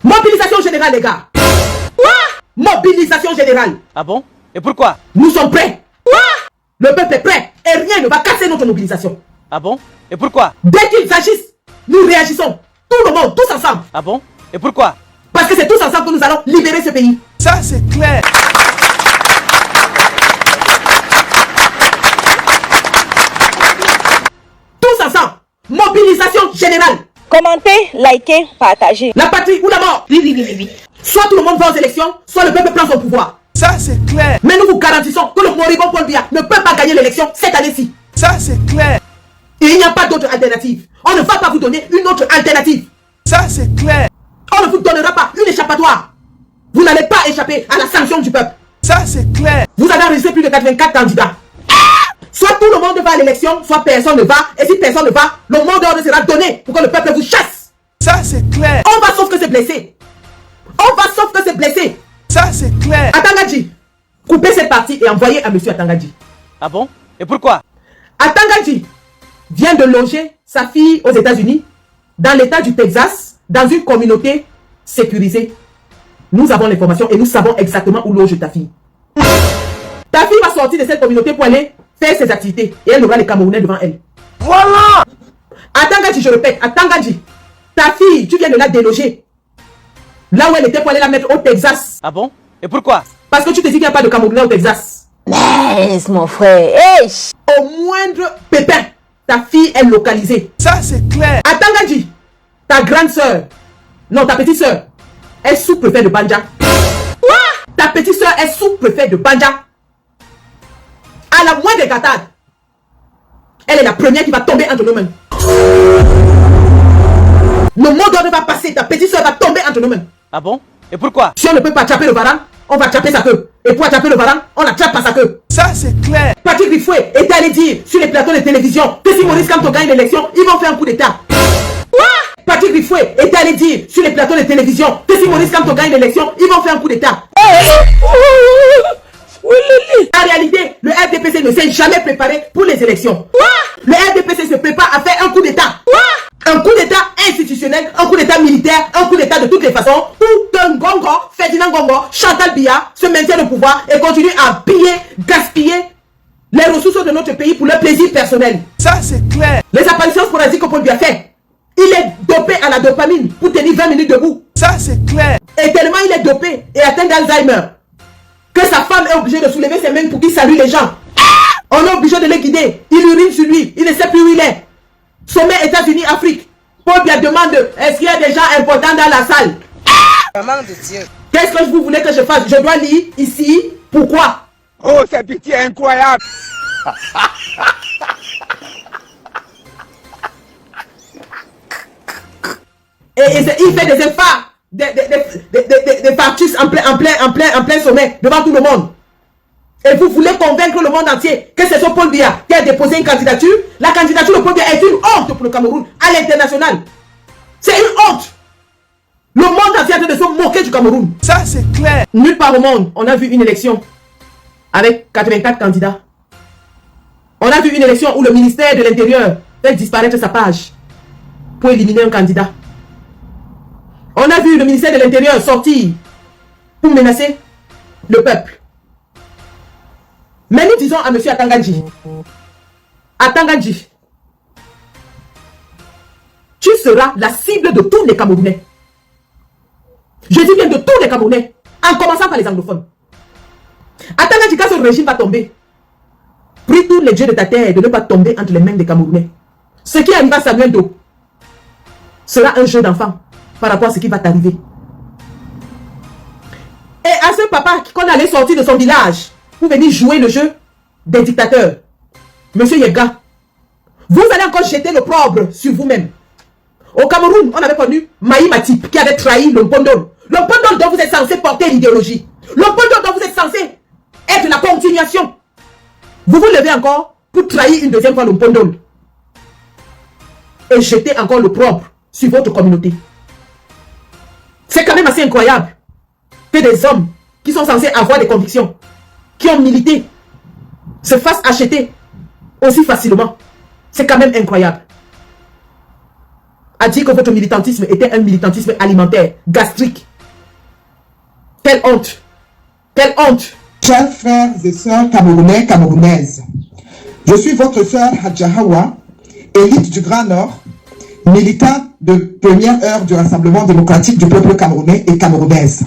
Mobilisation générale, les gars. Quoi? Mobilisation générale. Ah bon? Et pourquoi? Nous sommes prêts. Quoi? Le peuple est prêt et rien ne va casser notre mobilisation. Ah bon? Et pourquoi? Dès qu'ils agissent, nous réagissons. Tout le monde, tous ensemble. Ah bon? Et pourquoi? Parce que c'est tous ensemble que nous allons libérer ce pays. Ça, c'est clair. Tous ensemble. Mobilisation générale. Commentez, likez, partagez. La patrie ou la mort. Oui. Soit tout le monde va aux élections, soit le peuple prend son pouvoir. Ça, c'est clair. Mais nous vous garantissons que le moribond Paul Biya ne peut pas gagner l'élection cette année-ci. Ça, c'est clair. Et il n'y a pas d'autre alternative. On ne va pas vous donner une autre alternative. Ça, c'est clair. On ne vous donnera pas une échappatoire. Vous n'allez pas échapper à la sanction du peuple. Ça, c'est clair. Vous avez enregistré plus de 84 candidats. Soit tout le monde va à l'élection, soit personne ne va. Et si personne ne va, le mot d'ordre sera donné pour que le peuple vous chasse. Ça, c'est clair. On va sauf que c'est blessé. On va sauf que c'est blessé. Ça, c'est clair. Atangadji, coupez cette partie et envoyez à monsieur Atangadji. Ah bon? Et pourquoi? Atangadji vient de loger sa fille aux États-Unis, dans l'état du Texas, dans une communauté sécurisée. Nous avons l'information et nous savons exactement où loge ta fille. Ta fille va sortir de cette communauté pour aller faire ses activités et elle aura les Camerounais devant elle. Voilà. Atangadji, je répète, Atangadji, ta fille, tu viens de la déloger. Là où elle était pour aller la mettre au Texas. Ah bon? Et pourquoi? Parce que tu te dis qu'il n'y a pas de Camerounais au Texas. Laisse mon frère. Hey. Au moindre pépin, ta fille est localisée. Ça, c'est clair. Atangadji, ta grande soeur, non, ta petite soeur, est sous-préfet de Banja. Quoi? Ta petite soeur est sous-préfet de Banja. À la moindre gâtade, elle est la première qui va tomber entre nos mains. Le mot d'ordre va passer, ta petite soeur va tomber entre nos mains. Ah bon? Et pourquoi? Si on ne peut pas attraper le varan, on va attraper sa queue. Et pour attraper le varan, on attrape pas sa queue. Ça, c'est clair. Patrick Rifoué est allé dire sur les plateaux de télévision que si Maurice Kamto gagne l'élection, ils vont faire un coup d'état. Patrick Rifoué est allé dire sur les plateaux de télévision que si Maurice Kamto gagne l'élection, ils vont faire un coup d'état. En réalité, le RDPC ne s'est jamais préparé pour les élections. Le RDPC se prépare à faire un coup d'état. Un coup d'état institutionnel, un coup d'état militaire, un coup d'état de toutes les façons pour que Ngongo, Ferdinand Ngongo, Chantal Biya se maintiennent au pouvoir et continuent à piller, gaspiller les ressources de notre pays pour leur plaisir personnel. Ça, c'est clair. Les apparitions sporadiques que Paul Biya fait, il est dopé à la dopamine pour tenir 20 minutes debout. Ça, c'est clair. Et tellement il est dopé et atteint d'Alzheimer que sa femme est obligée de soulever ses mains pour qu'il salue les gens. On est obligé de les guider. Il urine sur lui. Il ne sait plus où il est. Sommet États-Unis, Afrique. Paul Biya demande, est-ce qu'il y a des gens importants dans la salle? Maman de Dieu. Qu'est-ce que vous voulez que je fasse? Je dois lire ici. Pourquoi? Oh, cette pitié incroyable. Et il fait des efforts, des fartus en plein sommet, devant tout le monde. Et vous voulez convaincre le monde entier que c'est ce Paul Biya qui a déposé une candidature. La candidature de Paul Biya est une honte pour le Cameroun à l'international. C'est une honte. Le monde entier est en train de se moquer du Cameroun. Ça, c'est clair. Nulle part au monde, on a vu une élection avec 84 candidats. On a vu une élection où le ministère de l'Intérieur fait disparaître sa page pour éliminer un candidat. On a vu le ministère de l'Intérieur sortir pour menacer le peuple. Mais nous disons à M. Atangadji, Atangadji, tu seras la cible de tous les Camerounais. Je dis bien de tous les Camerounais, en commençant par les anglophones. Atangadji, quand ce régime va tomber, prie tous les dieux de ta terre de ne pas tomber entre les mains des Camerounais. Ce qui arrive à Samuel Do sera un jeu d'enfant par rapport à ce qui va t'arriver. Et à ce papa qu'on allait sortir de son village pour venir jouer le jeu des dictateurs, Monsieur Yega, vous allez encore jeter l'opprobre sur vous-même. Au Cameroun, on avait connu Maï Matip qui avait trahi le Mpondol. Le Mpondol dont vous êtes censé porter l'idéologie. Le Mpondol dont vous êtes censé être la continuation. Vous vous levez encore pour trahir une deuxième fois le Mpondol. Et jeter encore l'opprobre sur votre communauté. C'est quand même assez incroyable que des hommes qui sont censés avoir des convictions, qui ont milité, se fassent acheter aussi facilement. C'est quand même incroyable. a dit que votre militantisme était un militantisme alimentaire, gastrique. Quelle honte! Quelle honte! Chers frères et sœurs camerounais, camerounaises, je suis votre sœur Hadja Hawa, élite du Grand Nord, militante de première heure du Rassemblement démocratique du peuple camerounais et camerounaise.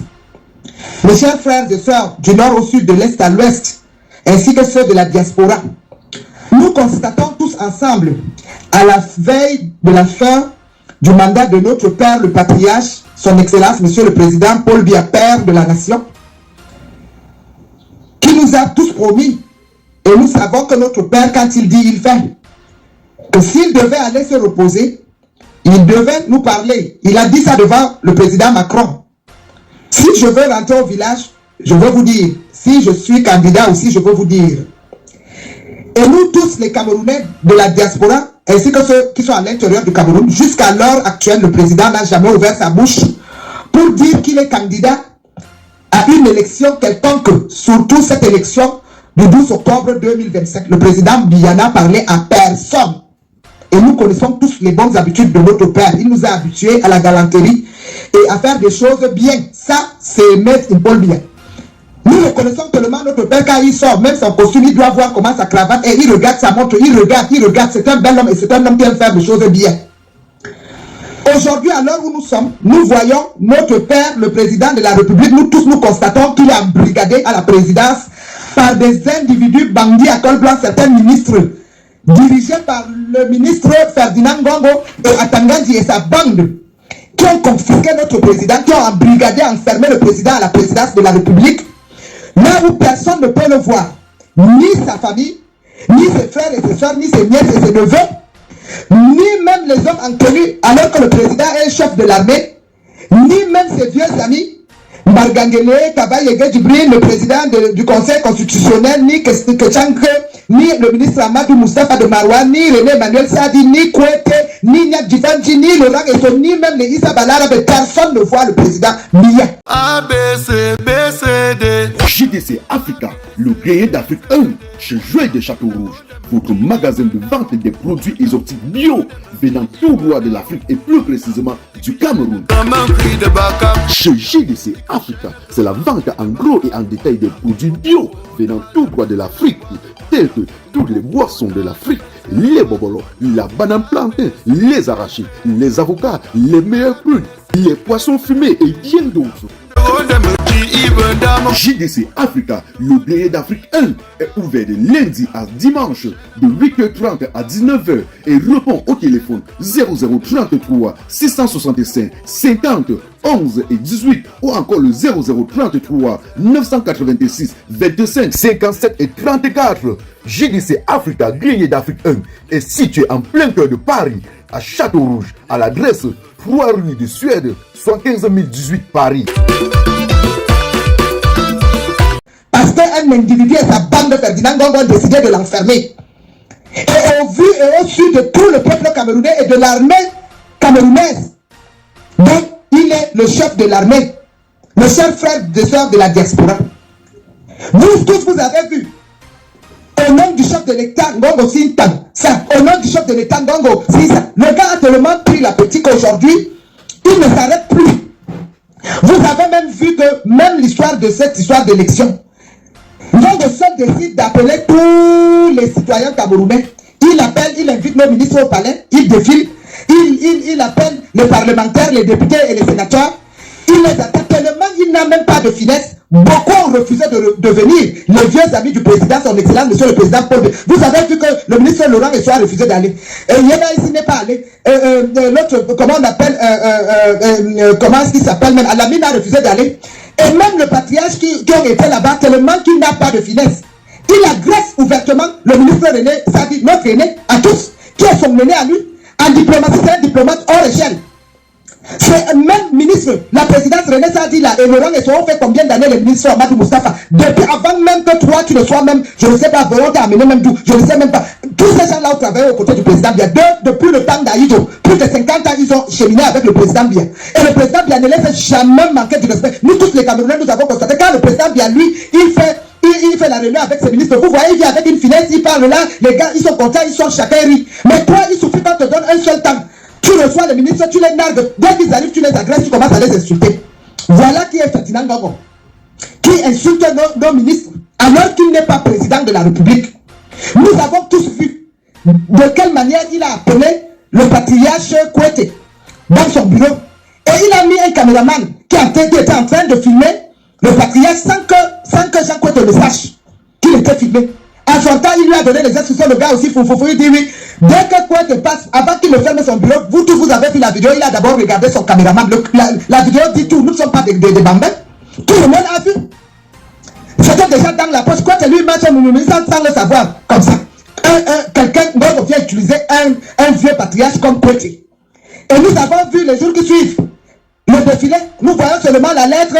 Mes chers frères et sœurs du nord au sud, de l'est à l'ouest, ainsi que ceux de la diaspora, nous constatons tous ensemble, à la veille de la fin du mandat de notre père, le patriarche, son Excellence, Monsieur le Président Paul Biya, père de la nation, qui nous a tous promis, et nous savons que notre père, quand il dit, il fait, que s'il devait aller se reposer, il devait nous parler. Il a dit ça devant le président Macron. Si je veux rentrer au village, je veux vous dire, si je suis candidat aussi, je veux vous dire. Et nous tous, les Camerounais de la diaspora, ainsi que ceux qui sont à l'intérieur du Cameroun, jusqu'à l'heure actuelle, le président n'a jamais ouvert sa bouche pour dire qu'il est candidat à une élection quelconque, surtout cette élection du 12 octobre 2025. Le président Biya n'a parlé à personne. Et nous connaissons tous les bonnes habitudes de notre père. Il nous a habitués à la galanterie et à faire des choses bien. Ça, c'est Maître Paul Biya. Nous reconnaissons tellement notre père, quand il sort, même son costume, il doit voir comment sa cravate, et il regarde sa montre, il regarde, c'est un bel homme et c'est un homme qui aime faire des choses bien. Aujourd'hui, à l'heure où nous sommes, nous voyons notre père, le président de la République, nous tous nous constatons qu'il est embrigadé à la présidence par des individus bandits à col blanc, certains ministres, dirigés par le ministre Ferdinand Ngongo et Atangandji et sa bande, qui ont confisqué notre président, qui ont embrigadé, enfermé le président à la présidence de la République, là où personne ne peut le voir, ni sa famille, ni ses frères et ses soeurs, ni ses nièces et ses neveux, ni même les hommes en tenue, alors que le président est chef de l'armée, ni même ses vieux amis, Margangele, Kabaye Djibril, le président du Conseil constitutionnel, ni Kechanke, ni le ministre Amadou Moustapha de Marouane, ni René Emmanuel Sadi, ni Kouete, ni Niak Djifanji, ni Laurent Esso, ni même les Issa Balarabe, personne ne voit le président Biya. A, B, C, B, C, D. JDC Africa, le grenier d'Afrique 1, chez Jouet de Château Rouge, votre magasin de vente des produits exotiques bio venant tout droit de l'Afrique et plus précisément du Cameroun. Chez JDC Africa, c'est la vente en gros et en détail des produits bio venant tout droit de l'Afrique, tels que toutes les boissons de l'Afrique, les bobolos, la banane plantain, les arachides, les avocats, les meilleurs prunes, les poissons fumés et bien d'autres. JDC Africa, le grenier d'Afrique 1, est ouvert de lundi à dimanche de 8h30 à 19h et répond au téléphone 0033 665 50 11 et 18 ou encore le 0033 986 25 57 et 34. JDC Africa, grenier d'Afrique 1, est situé en plein cœur de Paris, à Château Rouge, à l'adresse 3 rue de Suède, 75 018 Paris. Parce qu'un individu et sa bande de Ferdinand Ngongo ont décidé de l'enfermer. Et au vu et au su de tout le peuple camerounais et de l'armée camerounaise. Donc, il est le chef de l'armée, le chef frère et sœurs de la diaspora. Vous tous, vous avez vu, au nom du chef de l'État, Ngongo Sintang, ça, au nom du chef de l'État, Ngongo, c'est ça. Le gars a tellement pris la petite qu'aujourd'hui, il ne s'arrête plus. Vous avez même vu que même l'histoire de cette histoire d'élection, Ngongo seul décide d'appeler tous les citoyens camerounais. Il appelle, il invite nos ministres au palais, il défile, il appelle les parlementaires, les députés et les sénateurs. Il les attend tellement, il n'a même pas de finesse. Beaucoup ont refusé de venir. Les vieux amis du président, son excellence, monsieur le président Paul. Vous avez vu que le ministre Laurent Esso a refusé d'aller. Et Yéba ici n'est pas allé. L'autre, comment on appelle, comment est-ce qu'il s'appelle même, Alamine a refusé d'aller. Et même le patriarche qui ont été là-bas, tellement qu'il n'a pas de finesse. Il agresse ouvertement le ministre René Sadi, notre aîné, à tous, qui est son aîné à lui. En diplomatie, c'est un diplomate hors échelle. C'est même ministre, la présidence René Sadi là, et Laurent Esso ont fait combien d'années les ministres Amadou Moustapha? Depuis avant même que toi tu ne sois même, je ne sais pas, Véron t'a amené même d'où, je ne sais même pas. Tous ces gens-là ont travaillé aux côtés du président Biya. Depuis le temps d'Aïdo, plus de 50 ans, ils ont cheminé avec le président Biya. Et le président Biya ne laisse jamais manquer du respect. Nous tous les Camerounais, nous avons constaté quand le président Biya, lui, il fait la réunion avec ses ministres. Vous voyez, il vient avec une finesse, il parle là, les gars, ils sont contents, ils sont chacun ri. Mais toi, il suffit qu'on te donne un seul temps. Tu reçois les ministres, tu les nargues. Dès qu'ils arrivent, tu les agresses, tu commences à les insulter. Voilà qui est Ferdinand Ngongo, qui insulte nos ministres alors qu'il n'est pas président de la République. Nous avons tous vu de quelle manière il a appelé le patriarche Kouété dans son bureau. Et il a mis un caméraman qui était en train de filmer le patriarche sans que Jean Kouété le sache qu'il était filmé. En son temps, il lui a donné les instructions, le gars aussi, il dit oui. Dès que Kouété passe, avant qu'il ne ferme son bureau, vous tous vous avez vu la vidéo, il a d'abord regardé son caméraman. La vidéo dit tout, nous ne sommes pas des bambins. Tout le monde a vu. C'était déjà dans la poche. Kouété lui marche sans le savoir, comme ça. Quelqu'un vient utiliser un vieux patriarche comme Kouété. Et nous avons vu les jours qui suivent le défilé. Nous voyons seulement la lettre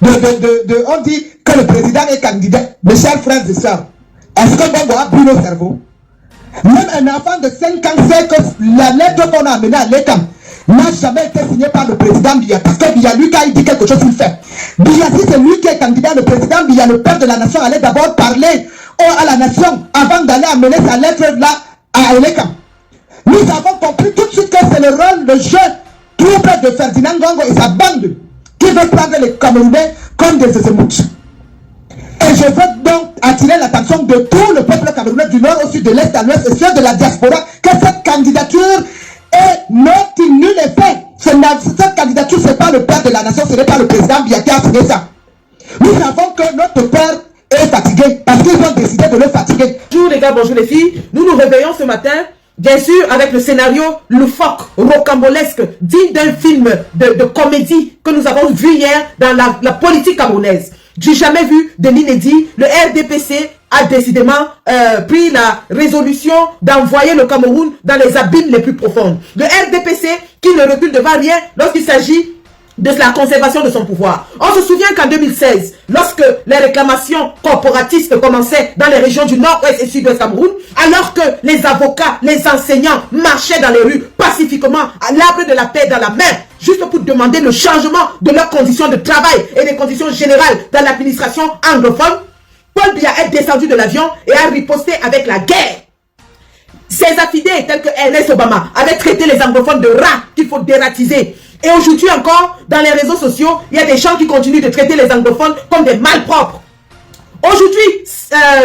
on dit que le président est candidat. Mes chers frères et sœurs, est-ce que Bongo a bu nos cerveaux? Même un enfant de 5 ans sait que la lettre qu'on a amenée à l'ECAM n'a jamais été signée par le président Biya. Parce que Biya, lui, quand il dit quelque chose, il fait. Biya, si c'est lui qui est candidat, le président Biya, le père de la nation, allait d'abord parler à la nation avant d'aller amener sa lettre là à l'ECAM. Nous avons compris tout de suite que c'est le rôle, le jeu trouble de Ferdinand Ngongo et sa bande qui veut prendre les Camerounais comme des émeutes. Et je veux donc attirer l'attention de tout le peuple camerounais du nord au sud, de l'est à l'ouest et ceux de la diaspora que cette candidature est non nul effet. Cette candidature, ce n'est pas le père de la nation, ce n'est pas le président Biya qui a signé ça. Nous savons que notre père est fatigué parce qu'ils ont décidé de le fatiguer. Bonjour les gars, bonjour les filles. Nous nous réveillons ce matin, bien sûr, avec le scénario loufoque, rocambolesque, digne d'un film de comédie que nous avons vu hier dans la politique camerounaise. J'ai jamais vu de l'inédit. Le RDPC a décidément pris la résolution d'envoyer le Cameroun dans les abîmes les plus profonds. Le RDPC qui ne recule devant rien lorsqu'il s'agit de la conservation de son pouvoir. On se souvient qu'en 2016, lorsque les réclamations corporatistes commençaient dans les régions du nord-ouest et sud-ouest Cameroun, alors que les avocats, les enseignants marchaient dans les rues pacifiquement à l'arbre de la paix dans la main, juste pour demander le changement de leurs conditions de travail et des conditions générales dans l'administration anglophone, Paul Biya est descendu de l'avion et a riposté avec la guerre. Ses affidés tels que Ernest Obama avaient traité les anglophones de rats qu'il faut dératiser. Et aujourd'hui encore, dans les réseaux sociaux, il y a des gens qui continuent de traiter les anglophones comme des malpropres. Aujourd'hui,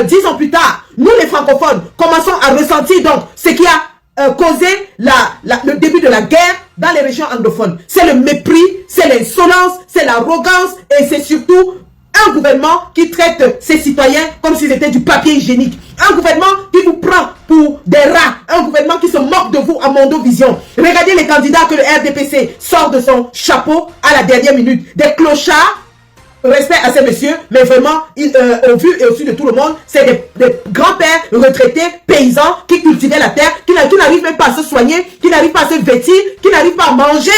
10 ans plus tard, nous les francophones commençons à ressentir donc ce qui a causé le début de la guerre dans les régions anglophones. C'est le mépris, c'est l'insolence, c'est l'arrogance et c'est surtout un gouvernement qui traite ses citoyens comme s'ils étaient du papier hygiénique. Un gouvernement qui vous prend pour des rats. Un gouvernement qui se moque de vous à Mondovision. Regardez les candidats que le RDPC sort de son chapeau à la dernière minute. Des clochards. Respect à ces messieurs, mais vraiment, au vu et au su de tout le monde, c'est des grands-pères retraités, paysans, qui cultivaient la terre, qui n'arrivent même pas à se soigner, qui n'arrivent pas à se vêtir, qui n'arrivent pas à manger,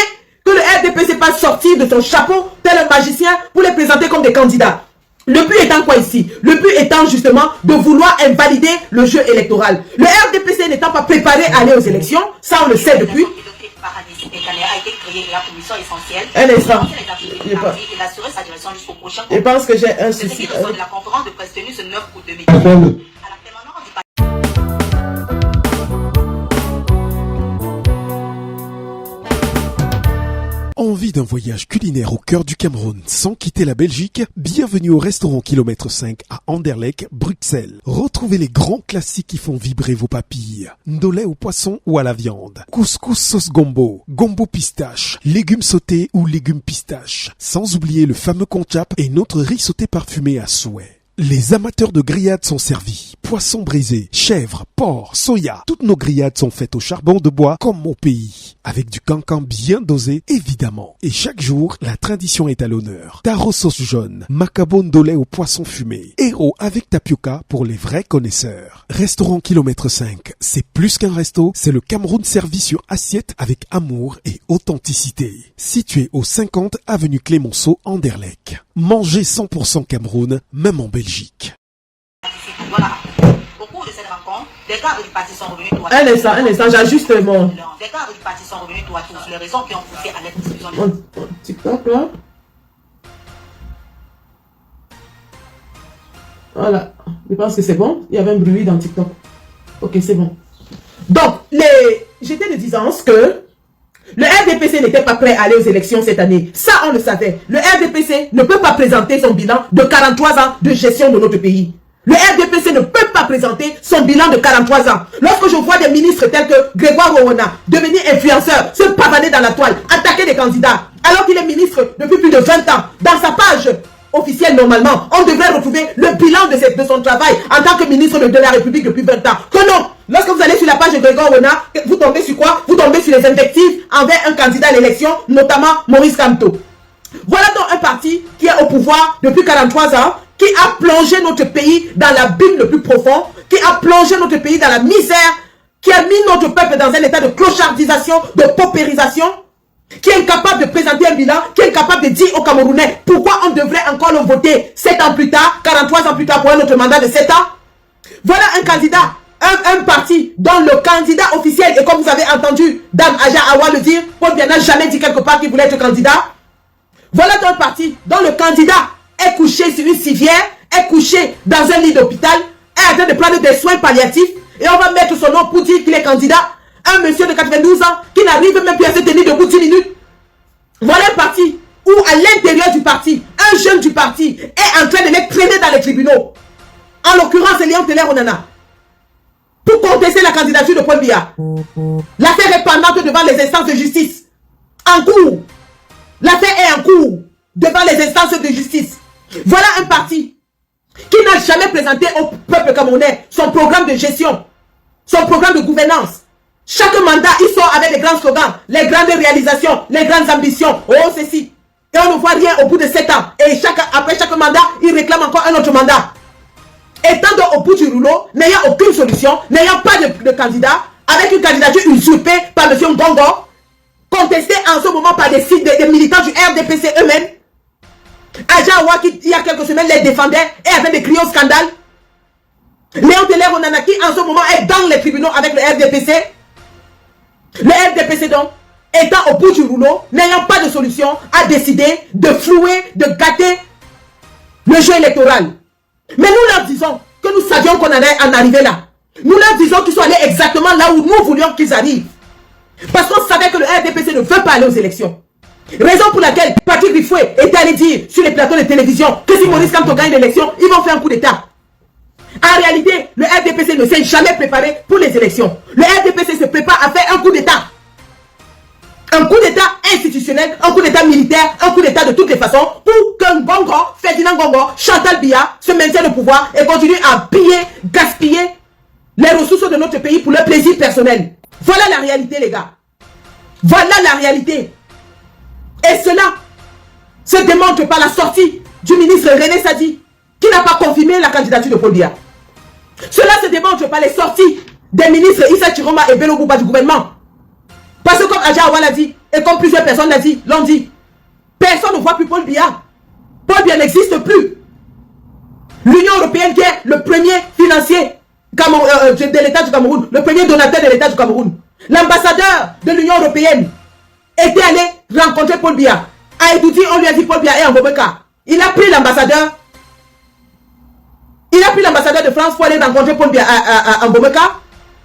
que le RDPC pas sortir de son chapeau, tel un magicien, pour les présenter comme des candidats. Le but étant quoi ici? Le but étant justement de vouloir invalider le jeu électoral. Le RDPC n'étant pas préparé à aller aux élections, ça on le sait depuis. Un instant. Je pense que j'ai un souci. La conférence de presse tenue ce 9 août 2020. Envie d'un voyage culinaire au cœur du Cameroun sans quitter la Belgique? Bienvenue au restaurant Kilomètre 5 à Anderlecht, Bruxelles. Retrouvez les grands classiques qui font vibrer vos papilles. Ndolé au poisson ou à la viande. Couscous sauce gombo, gombo pistache, légumes sautés ou légumes pistache. Sans oublier le fameux konchap et notre riz sauté parfumé à souhait. Les amateurs de grillades sont servis. Poissons brisés, chèvres, porc, soya. Toutes nos grillades sont faites au charbon de bois comme au pays. Avec du cancan bien dosé, évidemment. Et chaque jour, la tradition est à l'honneur. Taro sauce jaune, macabo ndolé au poisson fumé. Héros avec tapioca pour les vrais connaisseurs. Restaurant Kilomètre 5, c'est plus qu'un resto, c'est le Cameroun servi sur assiette avec amour et authenticité. Situé au 50 avenue Clémenceau, Anderlecht. Mangez 100% Cameroun, même en Belgique. Voilà. Au cours de cette rencontre, des cadres du parti sont revenus tout à Un instant, j'ajuste mon... Des cadres du parti sont revenus tout à tous. Les raisons qui ont poussé à l'exclusion de... Mon TikTok là. Voilà. Je pense que c'est bon. Il y avait un bruit dans TikTok. Ok, c'est bon. Donc, j'étais de disance que Le RDPC n'était pas prêt à aller aux élections cette année. Ça, on le savait. Le RDPC ne peut pas présenter son bilan de 43 ans de gestion de notre pays. Le RDPC ne peut pas présenter son bilan de 43 ans. Lorsque je vois des ministres tels que Grégoire Rowona devenir influenceur, se pavaner dans la toile, attaquer des candidats, alors qu'il est ministre depuis plus de 20 ans, dans sa page officielle normalement, on devrait retrouver le bilan de son travail en tant que ministre de la République depuis 20 ans. Que non, lorsque vous allez sur la page de Grégoire Rowona, vous tombez sur quoi? Vous tombez sur les invectives envers un candidat à l'élection, notamment Maurice Kamto. Voilà donc un parti qui est au pouvoir depuis 43 ans, qui a plongé notre pays dans l'abîme le plus profond, qui a plongé notre pays dans la misère, qui a mis notre peuple dans un état de clochardisation, de paupérisation, qui est incapable de présenter un bilan, qui est incapable de dire aux Camerounais pourquoi on devrait encore le voter 7 ans plus tard, 43 ans plus tard pour un autre mandat de 7 ans. Voilà un candidat, un parti dont le candidat officiel, et comme vous avez entendu Dame Aja Awa le dire, Paul Biya n'a jamais dit quelque part qu'il voulait être candidat. Voilà un parti dont le candidat est couché sur une civière, est couché dans un lit d'hôpital, est en train de prendre des soins palliatifs, et on va mettre son nom pour dire qu'il est candidat. Un monsieur de 92 ans qui n'arrive même plus à se tenir debout 10 minutes. Voilà un parti où à l'intérieur du parti, un jeune du parti est en train de les traîner dans les tribunaux. En l'occurrence, Léon Teller Onana. Pour contester la candidature de Paul Biya. L'affaire est pendante devant les instances de justice. En cours. L'affaire est en cours devant les instances de justice. Voilà un parti qui n'a jamais présenté au peuple camerounais son programme de gestion, son programme de gouvernance. Chaque mandat, il sort avec les grands slogans, les grandes réalisations, les grandes ambitions. Oh, ceci. Et on ne voit rien au bout de 7 ans. Et après chaque mandat, il réclame encore un autre mandat. Étant donc au bout du rouleau, n'ayant aucune solution, n'ayant pas de candidat, avec une candidature usurpée par M. Ngongo, contestée en ce moment par des militants du RDPC eux-mêmes. Aja Awa qui, il y a quelques semaines, les défendait et avait des cris au scandale. Léon Teller Onana qui, en ce moment, est dans les tribunaux avec le RDPC. Le RDPC donc, étant au bout du rouleau, n'ayant pas de solution, a décidé de flouer, de gâter le jeu électoral. Mais nous leur disons que nous savions qu'on allait en arriver là. Nous leur disons qu'ils sont allés exactement là où nous voulions qu'ils arrivent. Parce qu'on savait que le RDPC ne veut pas aller aux élections. Raison pour laquelle Patrick Rifoué était allé dire sur les plateaux de télévision que si Maurice Kamto gagne l'élection, ils vont faire un coup d'État. En réalité, le RDPC ne s'est jamais préparé pour les élections. Le RDPC se prépare à faire un coup d'État. Un coup d'État institutionnel, un coup d'État militaire, un coup d'État de toutes les façons pour que Ngongo, Ferdinand Ngongo, Chantal Biya se maintiennent au pouvoir et continuent à piller, gaspiller les ressources de notre pays pour leur plaisir personnel. Voilà la réalité, les gars. Voilà la réalité. Et cela se démontre par la sortie du ministre René Sadi qui n'a pas confirmé la candidature de Paul Biya. Cela se démontre par les sorties des ministres Issa Chiroma et Bello Bouba du gouvernement. Parce que comme Aja Awa l'a dit, et comme plusieurs personnes l'ont dit, personne ne voit plus Paul Biya. Paul Biya n'existe plus. L'Union européenne qui est le premier financier de l'État du Cameroun, le premier donateur de l'État du Cameroun. L'ambassadeur de l'Union européenne était allé rencontrer Paul Biya. À Edoudi, on lui a dit Paul Biya est en Bobeka. Il a pris l'ambassadeur. Il a pris l'ambassadeur de France pour aller rencontrer Paul Biya à Mbomeka.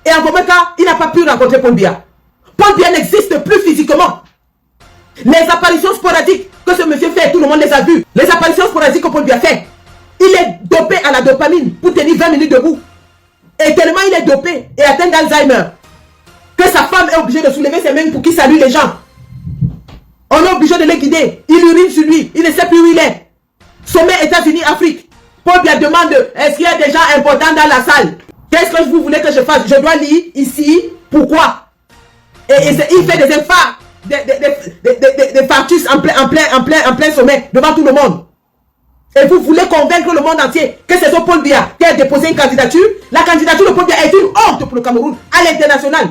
Et en Mbomeka, il n'a pas pu rencontrer Paul Biya. Paul Biya n'existe plus physiquement. Les apparitions sporadiques que ce monsieur fait, tout le monde les a vues. Les apparitions sporadiques que Paul Biya fait. Il est dopé à la dopamine pour tenir 20 minutes debout. Et tellement il est dopé et atteint d'Alzheimer que sa femme est obligée de soulever ses mains pour qu'il salue les gens. On est obligé de les guider. Il urine sur lui. Il ne sait plus où il est. Sommet États-Unis, Afrique. Paul Biya demande, est-ce qu'il y a des gens importants dans la salle? Qu'est-ce que vous voulez que je fasse? Je dois lire ici. Pourquoi? Et il fait des infarcts, des fartus en plein sommet, devant tout le monde. Et vous voulez convaincre le monde entier que c'est son Paul Biya qui a déposé une candidature. La candidature de Paul Biya est une honte pour le Cameroun à l'international.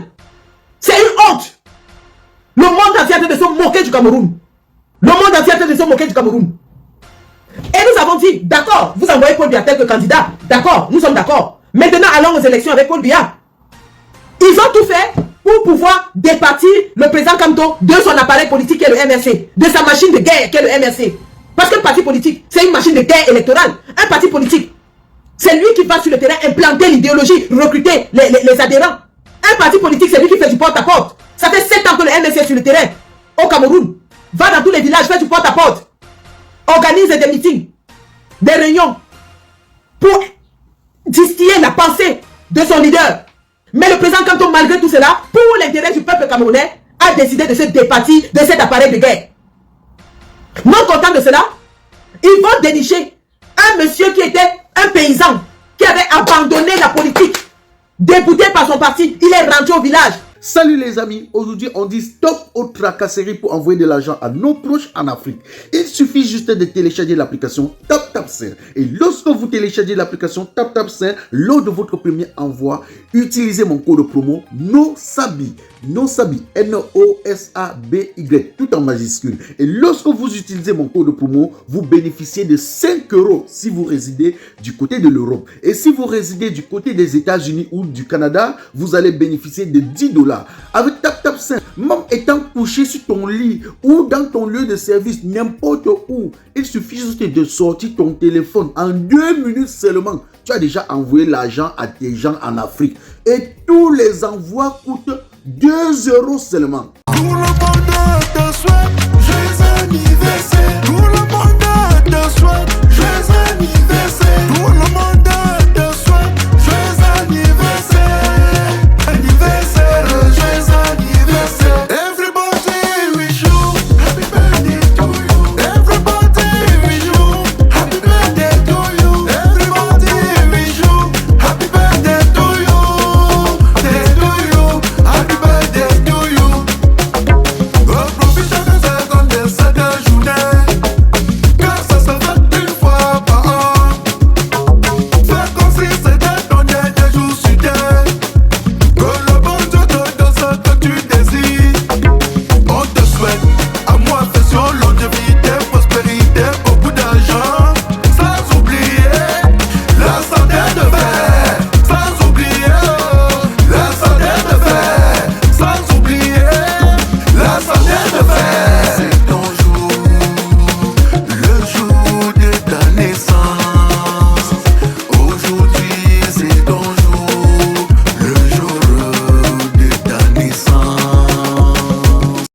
C'est une honte. Le monde entier est en train de se moquer du Cameroun. Le monde entier est en train de se moquer du Cameroun. Et nous avons dit, d'accord, vous envoyez Paul Biya tel que candidat. D'accord, nous sommes d'accord. Maintenant, allons aux élections avec Paul Biya. Ils ont tout fait pour pouvoir départir le président Kamto de son appareil politique qui est le MRC, de sa machine de guerre qui est le MRC. Parce qu'un parti politique, c'est une machine de guerre électorale. Un parti politique, c'est lui qui va sur le terrain implanter l'idéologie, recruter les adhérents. Un parti politique, c'est lui qui fait du porte-à-porte. Ça fait 7 ans que le MSC est sur le terrain. Au Cameroun. Va dans tous les villages, fais du porte-à-porte. Organise des meetings, des réunions pour distiller la pensée de son leader. Mais le président Kanto, malgré tout cela, pour l'intérêt du peuple camerounais, a décidé de se départir de cet appareil de guerre. Non content de cela, ils vont dénicher un monsieur qui était un paysan, qui avait abandonné la politique, débouté par son parti. Il est rentré au village. Salut les amis, aujourd'hui on dit stop aux tracasseries pour envoyer de l'argent à nos proches en Afrique. Il suffit juste de télécharger l'application TapTapSend. Et lorsque vous téléchargez l'application TapTapSend, lors de votre premier envoi, utilisez mon code promo NOSABI. NOSABI, N-O-S-A-B-Y, tout en majuscule. Et lorsque vous utilisez mon code promo, vous bénéficiez de 5 € si vous résidez du côté de l'Europe. Et si vous résidez du côté des États-Unis ou du Canada, vous allez bénéficier de 10 $. Avec TapTapSend, même étant couché sur ton lit ou dans ton lieu de service, n'importe où, il suffit juste de sortir ton téléphone. En 2 minutes seulement, tu as déjà envoyé l'argent à tes gens en Afrique. Et tous les envois coûtent 2 € seulement. Tout le monde